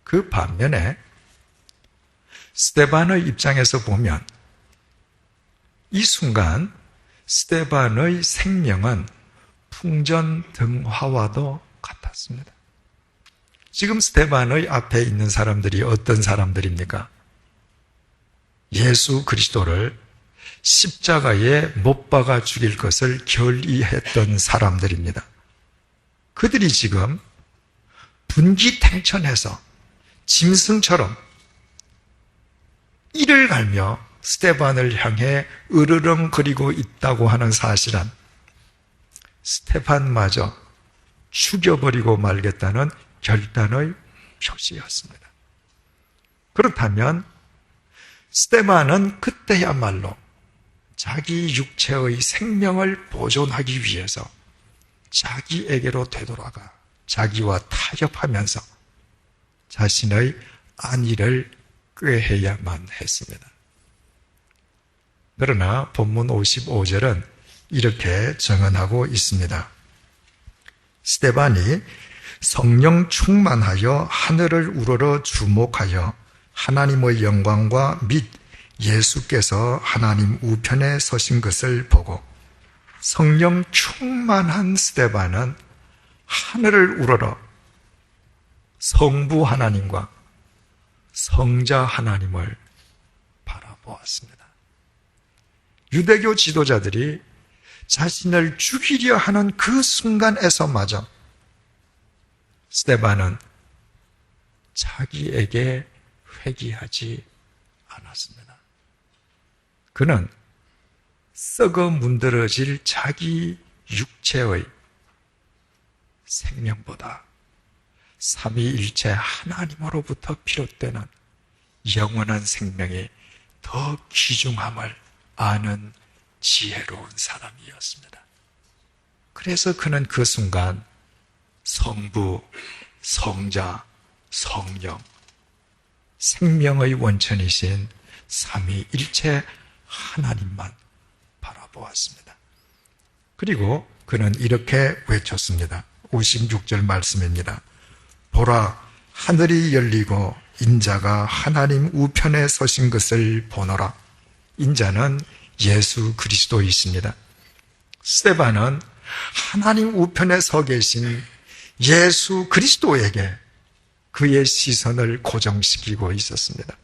그 반면에 스데반의 입장에서 보면 이 순간 스데반의 생명은 풍전등화와도 같았습니다. 지금 스데반의 앞에 있는 사람들이 어떤 사람들입니까? 예수 그리스도를 십자가에 못 박아 죽일 것을 결의했던 사람들입니다. 그들이 지금 분기탱천해서 짐승처럼 이를 갈며 스데반을 향해 으르렁거리고 있다고 하는 사실은 스데반마저 죽여버리고 말겠다는 결단의 표시였습니다. 그렇다면 스데반은 그때야말로 자기 육체의 생명을 보존하기 위해서 자기에게로 되돌아가 자기와 타협하면서 자신의 안위를 꾀해야만 했습니다. 그러나 본문 55절은 이렇게 정언하고 있습니다. 스데반이 성령 충만하여 하늘을 우러러 주목하여 하나님의 영광과 및 예수께서 하나님 우편에 서신 것을 보고, 성령 충만한 스데반은 하늘을 우러러 성부 하나님과 성자 하나님을 바라보았습니다. 유대교 지도자들이 자신을 죽이려 하는 그 순간에서마저 스데반은 자기에게 회개하지 않았습니다. 그는 썩어 문드러질 자기 육체의 생명보다 삼위일체 하나님으로부터 비롯되는 영원한 생명이 더 귀중함을 아는 지혜로운 사람이었습니다. 그래서 그는 그 순간 성부, 성자, 성령, 생명의 원천이신 삼위일체 하나님만 바라보았습니다. 그리고 그는 이렇게 외쳤습니다. 56절 말씀입니다. 보라, 하늘이 열리고 인자가 하나님 우편에 서신 것을 보노라. 인자는 예수 그리스도이십니다. 스데반은 하나님 우편에 서 계신 예수 그리스도에게 그의 시선을 고정시키고 있었습니다.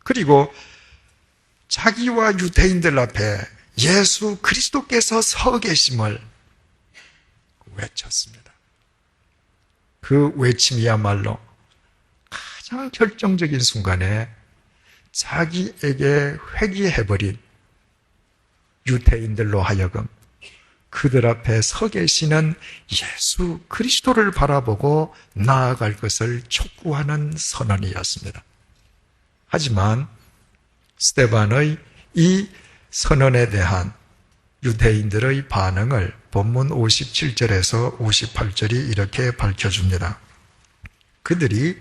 그리고 자기와 유대인들 앞에 예수 그리스도께서 서 계심을 외쳤습니다. 그 외침이야말로 가장 결정적인 순간에 자기에게 회귀해버린 유대인들로 하여금 그들 앞에 서 계시는 예수 그리스도를 바라보고 나아갈 것을 촉구하는 선언이었습니다. 하지만 스데반의 이 선언에 대한 유대인들의 반응을 본문 57절에서 58절이 이렇게 밝혀줍니다. 그들이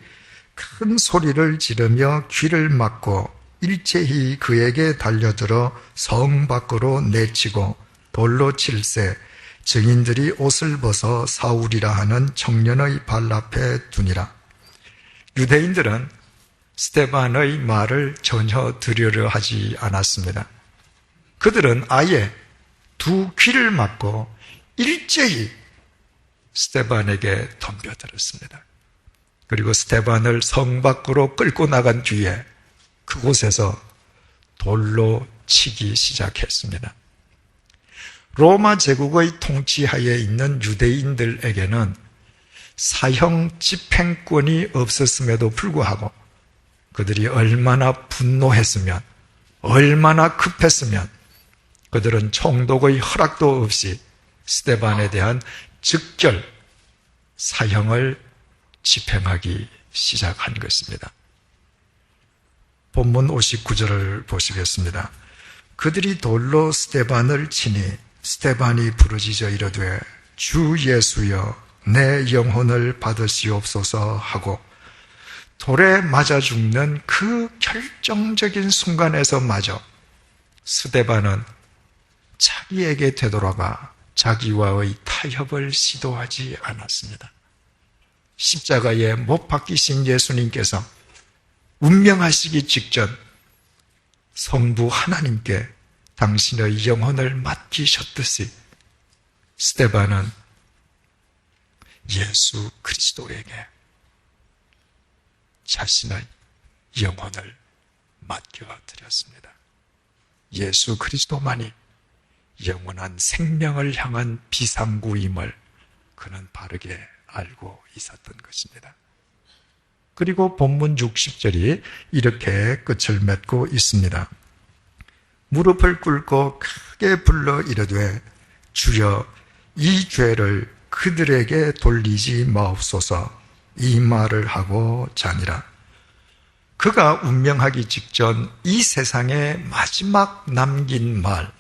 큰 소리를 지르며 귀를 막고 일제히 그에게 달려들어 성 밖으로 내치고 돌로 칠세, 증인들이 옷을 벗어 사울이라 하는 청년의 발 앞에 두니라. 유대인들은 스데반의 말을 전혀 들으려 하지 않았습니다. 그들은 아예 두 귀를 막고 일제히 스데반에게 덤벼들었습니다. 그리고 스데반을 성 밖으로 끌고 나간 뒤에 그곳에서 돌로 치기 시작했습니다. 로마 제국의 통치하에 있는 유대인들에게는 사형 집행권이 없었음에도 불구하고 그들이 얼마나 분노했으면, 얼마나 급했으면 그들은 총독의 허락도 없이 스데반에 대한 즉결 사형을 집행하기 시작한 것입니다. 본문 59절을 보시겠습니다. 그들이 돌로 스데반을 치니 스데반이 부르짖어 이르되 주 예수여 내 영혼을 받으시옵소서 하고 돌에 맞아 죽는 그 결정적인 순간에서마저 스데반은 자기에게 되돌아가 자기와의 타협을 시도하지 않았습니다. 십자가에 못 박히신 예수님께서 운명하시기 직전 성부 하나님께 당신의 영혼을 맡기셨듯이 스데반은 예수 그리스도에게 자신의 영혼을 맡겨드렸습니다. 예수 그리스도만이 영원한 생명을 향한 비상구임을 그는 바르게 알고 있었던 것입니다. 그리고 본문 60절이 이렇게 끝을 맺고 있습니다. 무릎을 꿇고 크게 불러 이르되 주여 이 죄를 그들에게 돌리지 마옵소서. 이 말을 하고 자니라. 그가 운명하기 직전 이 세상에 마지막 남긴 말,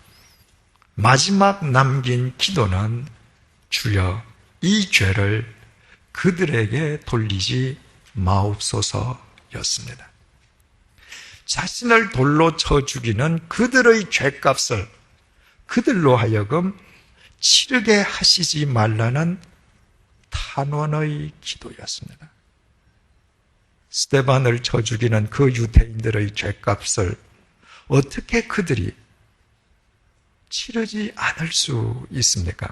마지막 남긴 기도는 주여 이 죄를 그들에게 돌리지 마옵소서였습니다. 자신을 돌로 쳐 죽이는 그들의 죄값을 그들로 하여금 치르게 하시지 말라는 탄원의 기도였습니다. 스데반을 쳐 죽이는 그 유대인들의 죄값을 어떻게 그들이 치르지 않을 수 있습니까?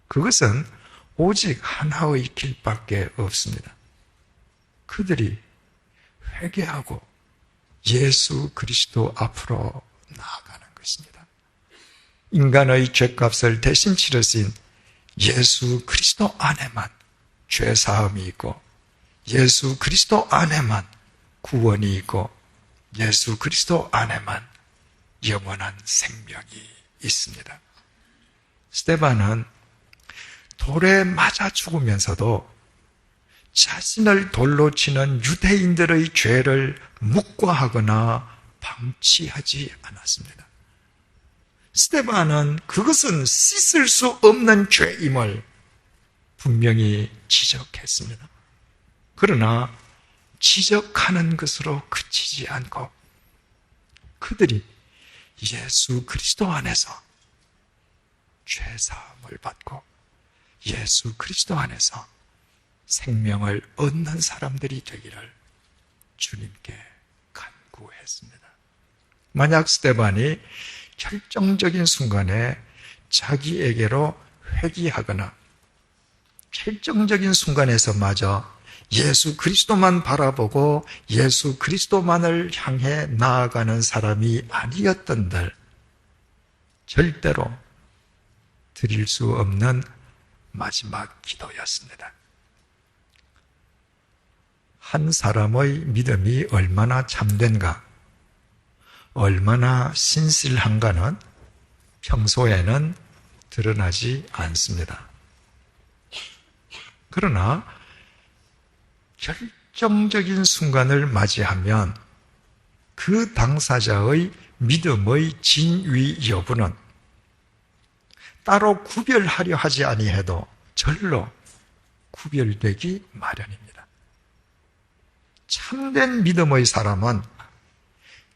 그것은 오직 하나의 길밖에 없습니다. 그들이 회개하고 예수 그리스도 앞으로 나아가는 것입니다. 인간의 죄값을 대신 치르신 예수 그리스도 안에만 죄사함이 있고 예수 그리스도 안에만 구원이 있고 예수 그리스도 안에만 영원한 생명이 있습니다. 스데반은 돌에 맞아 죽으면서도 자신을 돌로 치는 유대인들의 죄를 묵과하거나 방치하지 않았습니다. 스데반은 그것은 씻을 수 없는 죄임을 분명히 지적했습니다. 그러나 지적하는 것으로 그치지 않고 그들이 예수 그리스도 안에서 죄사함을 받고 예수 그리스도 안에서 생명을 얻는 사람들이 되기를 주님께 간구했습니다. 만약 스데반이 결정적인 순간에 자기에게로 회귀하거나 결정적인 순간에서마저 예수 그리스도만 바라보고 예수 그리스도만을 향해 나아가는 사람이 아니었던들 절대로 드릴 수 없는 마지막 기도였습니다. 한 사람의 믿음이 얼마나 참된가, 얼마나 신실한가는 평소에는 드러나지 않습니다. 그러나 결정적인 순간을 맞이하면 그 당사자의 믿음의 진위 여부는 따로 구별하려 하지 아니해도 절로 구별되기 마련입니다. 참된 믿음의 사람은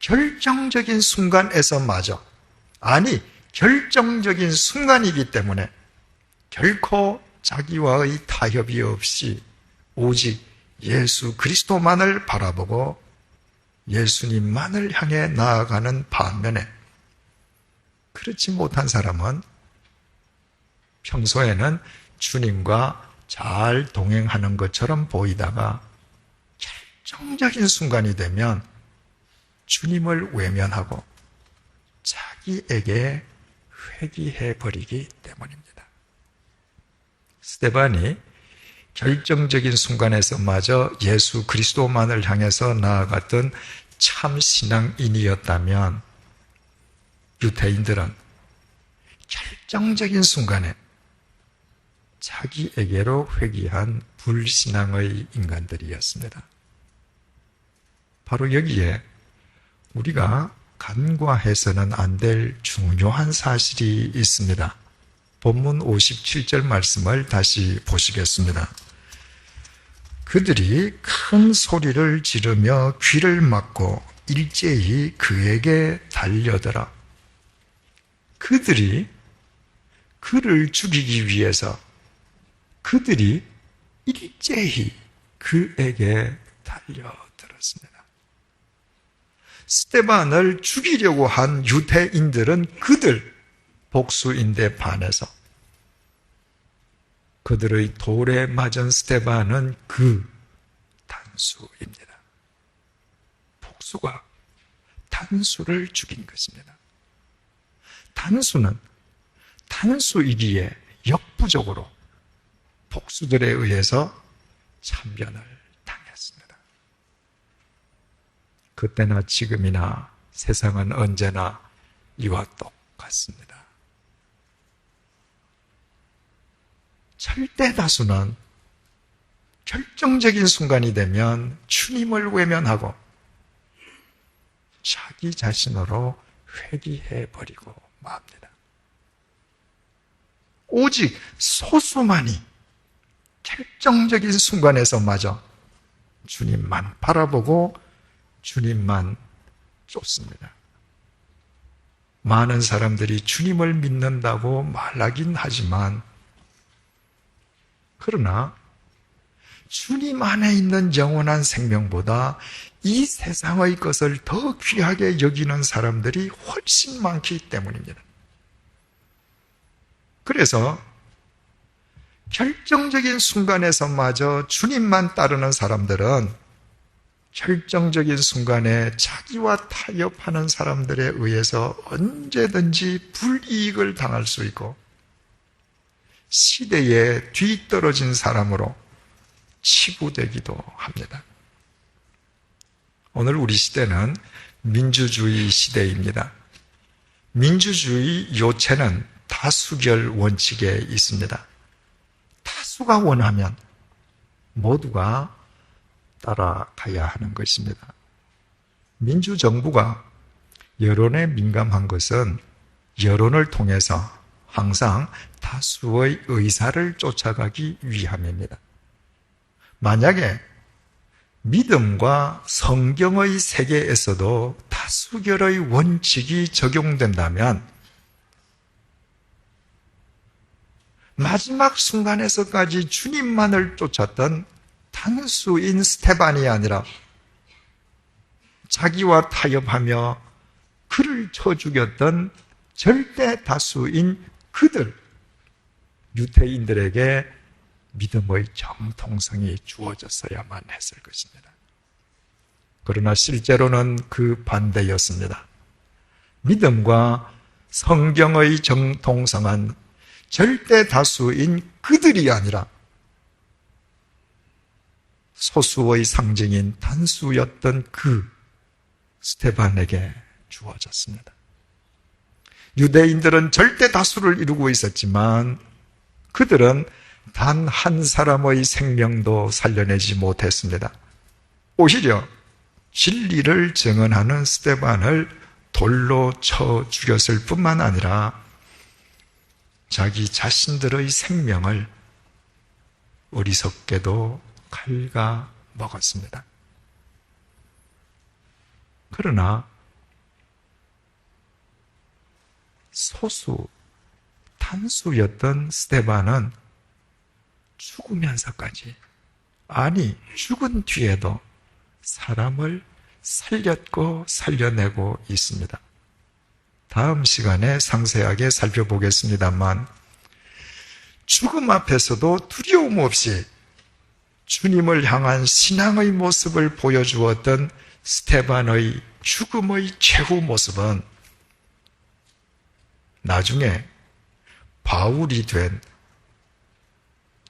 결정적인 순간에서마저, 아니 결정적인 순간이기 때문에 결코 자기와의 타협이 없이 오직 예수 그리스도만을 바라보고 예수님만을 향해 나아가는 반면에, 그렇지 못한 사람은 평소에는 주님과 잘 동행하는 것처럼 보이다가 결정적인 순간이 되면 주님을 외면하고 자기에게 회귀해버리기 때문입니다. 스데반이 결정적인 순간에서마저 예수 그리스도만을 향해서 나아갔던 참 신앙인이었다면 유대인들은 결정적인 순간에 자기에게로 회귀한 불신앙의 인간들이었습니다. 바로 여기에 우리가 간과해서는 안 될 중요한 사실이 있습니다. 본문 57절 말씀을 다시 보시겠습니다. 그들이 큰 소리를 지르며 귀를 막고 일제히 그에게 달려들어 그들이 그를 죽이기 위해서, 그들이 일제히 그에게 달려들었습니다. 스데반을 죽이려고 한 유대인들은 그들 복수인데 반해서 그들의 돌에 맞은 스데반은 그 단수입니다. 복수가 단수를 죽인 것입니다. 단수는 단수이기에 역부족으로 복수들에 의해서 참변을 당했습니다. 그때나 지금이나 세상은 언제나 이와 똑같습니다. 절대 다수는 결정적인 순간이 되면 주님을 외면하고 자기 자신으로 회귀해버리고 맙니다. 오직 소수만이 결정적인 순간에서마저 주님만 바라보고 주님만 쫓습니다. 많은 사람들이 주님을 믿는다고 말하긴 하지만 그러나 주님 안에 있는 영원한 생명보다 이 세상의 것을 더 귀하게 여기는 사람들이 훨씬 많기 때문입니다. 그래서 결정적인 순간에서마저 주님만 따르는 사람들은 결정적인 순간에 자기와 타협하는 사람들에 의해서 언제든지 불이익을 당할 수 있고 시대에 뒤떨어진 사람으로 치부되기도 합니다. 오늘 우리 시대는 민주주의 시대입니다. 민주주의 요체는 다수결 원칙에 있습니다. 다수가 원하면 모두가 따라가야 하는 것입니다. 민주정부가 여론에 민감한 것은 여론을 통해서 항상 다수의 의사를 쫓아가기 위함입니다. 만약에 믿음과 성경의 세계에서도 다수결의 원칙이 적용된다면 마지막 순간에서까지 주님만을 쫓았던 단수인 스데반이 아니라 자기와 타협하며 그를 쳐 죽였던 절대 다수인 그들, 유대인들에게 믿음의 정통성이 주어졌어야만 했을 것입니다. 그러나 실제로는 그 반대였습니다. 믿음과 성경의 정통성은 절대 다수인 그들이 아니라 소수의 상징인 단수였던 그 스데반에게 주어졌습니다. 유대인들은 절대 다수를 이루고 있었지만 그들은 단 한 사람의 생명도 살려내지 못했습니다. 오히려 진리를 증언하는 스데반을 돌로 쳐 죽였을 뿐만 아니라 자기 자신들의 생명을 어리석게도 갉아먹었습니다. 그러나 소수, 단수였던 스데반은 죽으면서까지, 아니 죽은 뒤에도 사람을 살렸고 살려내고 있습니다. 다음 시간에 상세하게 살펴보겠습니다만 죽음 앞에서도 두려움 없이 주님을 향한 신앙의 모습을 보여주었던 스데반의 죽음의 최후 모습은 나중에 바울이 된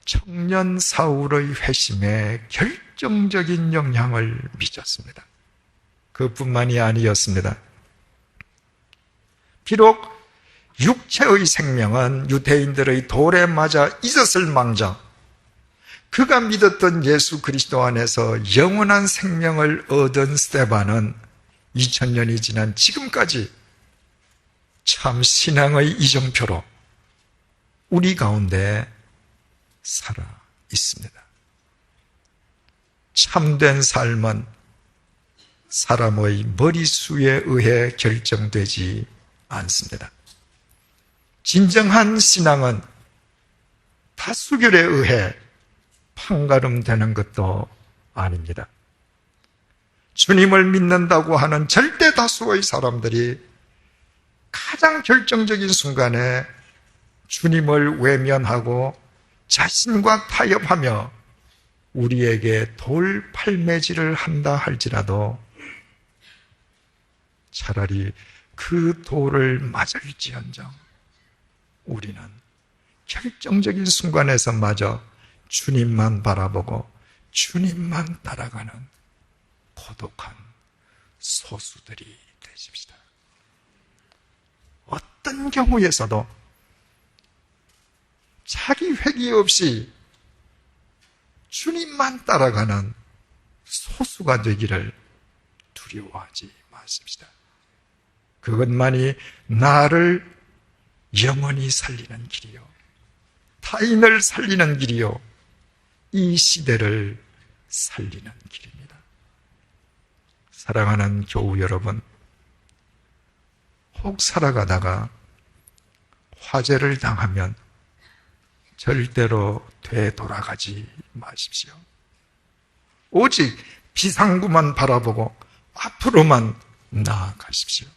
청년 사울의 회심에 결정적인 영향을 미쳤습니다. 그뿐만이 아니었습니다. 비록 육체의 생명은 유대인들의 돌에 맞아 잊었을 망정, 그가 믿었던 예수 그리스도 안에서 영원한 생명을 얻은 스데반은 2000년이 지난 지금까지 참 신앙의 이정표로 우리 가운데 살아 있습니다. 참된 삶은 사람의 머리수에 의해 결정되지 않습니다. 진정한 신앙은 다수결에 의해 판가름 되는 것도 아닙니다. 주님을 믿는다고 하는 절대 다수의 사람들이 가장 결정적인 순간에 주님을 외면하고 자신과 타협하며 우리에게 돌팔매질을 한다 할지라도 차라리 그 돌을 맞을지언정 우리는 결정적인 순간에서마저 주님만 바라보고 주님만 따라가는 고독한 소수들이 되십시다. 어떤 경우에서도 자기 회개 없이 주님만 따라가는 소수가 되기를 두려워하지 마십시다. 그것만이 나를 영원히 살리는 길이요, 타인을 살리는 길이요, 이 시대를 살리는 길입니다. 사랑하는 교우 여러분, 혹 살아가다가 화재를 당하면 절대로 되돌아가지 마십시오. 오직 비상구만 바라보고 앞으로만 나아가십시오.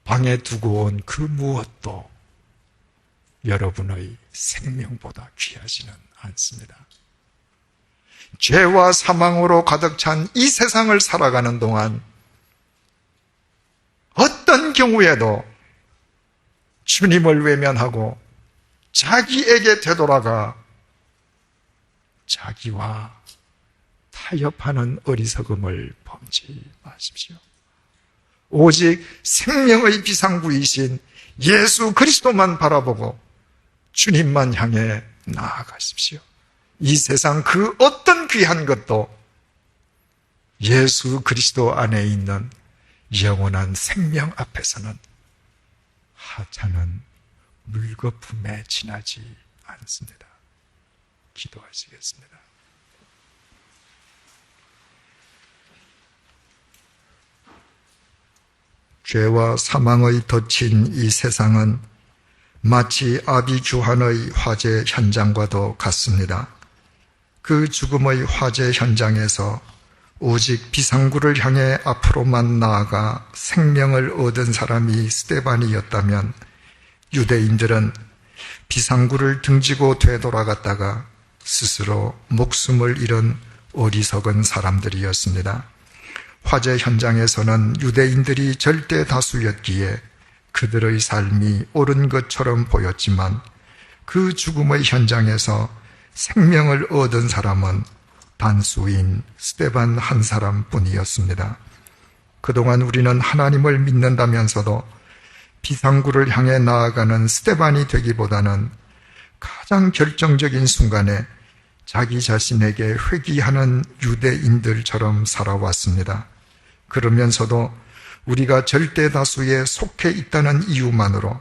방에 두고 온 그 무엇도 여러분의 생명보다 귀하지는 않습니다. 죄와 사망으로 가득 찬 이 세상을 살아가는 동안 어떤 경우에도 주님을 외면하고 자기에게 되돌아가 자기와 타협하는 어리석음을 범치 마십시오. 오직 생명의 비상구이신 예수 그리스도만 바라보고 주님만 향해 나아가십시오. 이 세상 그 어떤 귀한 것도 예수 그리스도 안에 있는 영원한 생명 앞에서는 하찮은 물거품에 지나지 않습니다. 기도하시겠습니다. 죄와 사망의 덮친 이 세상은 마치 아비규환의 화재 현장과도 같습니다. 그 죽음의 화재 현장에서 오직 비상구를 향해 앞으로만 나아가 생명을 얻은 사람이 스데반이었다면 유대인들은 비상구를 등지고 되돌아갔다가 스스로 목숨을 잃은 어리석은 사람들이었습니다. 화재 현장에서는 유대인들이 절대 다수였기에 그들의 삶이 옳은 것처럼 보였지만 그 죽음의 현장에서 생명을 얻은 사람은 단수인 스데반 한 사람뿐이었습니다. 그동안 우리는 하나님을 믿는다면서도 비상구를 향해 나아가는 스데반이 되기보다는 가장 결정적인 순간에 자기 자신에게 회귀하는 유대인들처럼 살아왔습니다. 그러면서도 우리가 절대 다수에 속해 있다는 이유만으로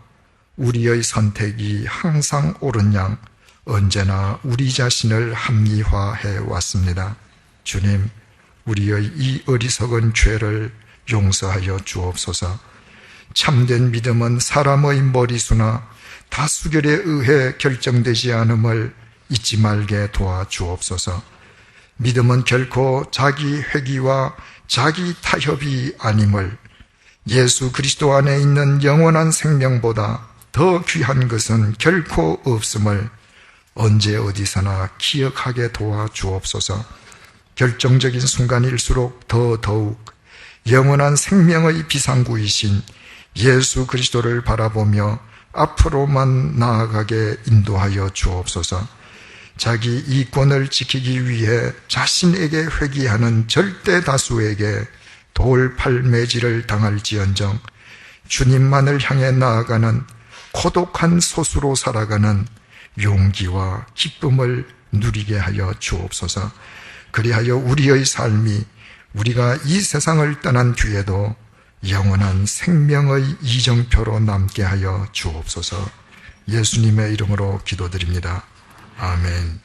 우리의 선택이 항상 옳은 양 언제나 우리 자신을 합리화해 왔습니다. 주님, 우리의 이 어리석은 죄를 용서하여 주옵소서. 참된 믿음은 사람의 머리수나 다수결에 의해 결정되지 않음을 잊지 말게 도와주옵소서. 믿음은 결코 자기 회귀와 자기 타협이 아님을, 예수 그리스도 안에 있는 영원한 생명보다 더 귀한 것은 결코 없음을 언제 어디서나 기억하게 도와주옵소서. 결정적인 순간일수록 더욱 영원한 생명의 비상구이신 예수 그리스도를 바라보며 앞으로만 나아가게 인도하여 주옵소서. 자기 이권을 지키기 위해 자신에게 회귀하는 절대 다수에게 돌팔매질을 당할지언정 주님만을 향해 나아가는 고독한 소수로 살아가는 용기와 기쁨을 누리게 하여 주옵소서. 그리하여 우리의 삶이 우리가 이 세상을 떠난 뒤에도 영원한 생명의 이정표로 남게 하여 주옵소서. 예수님의 이름으로 기도드립니다. 아멘.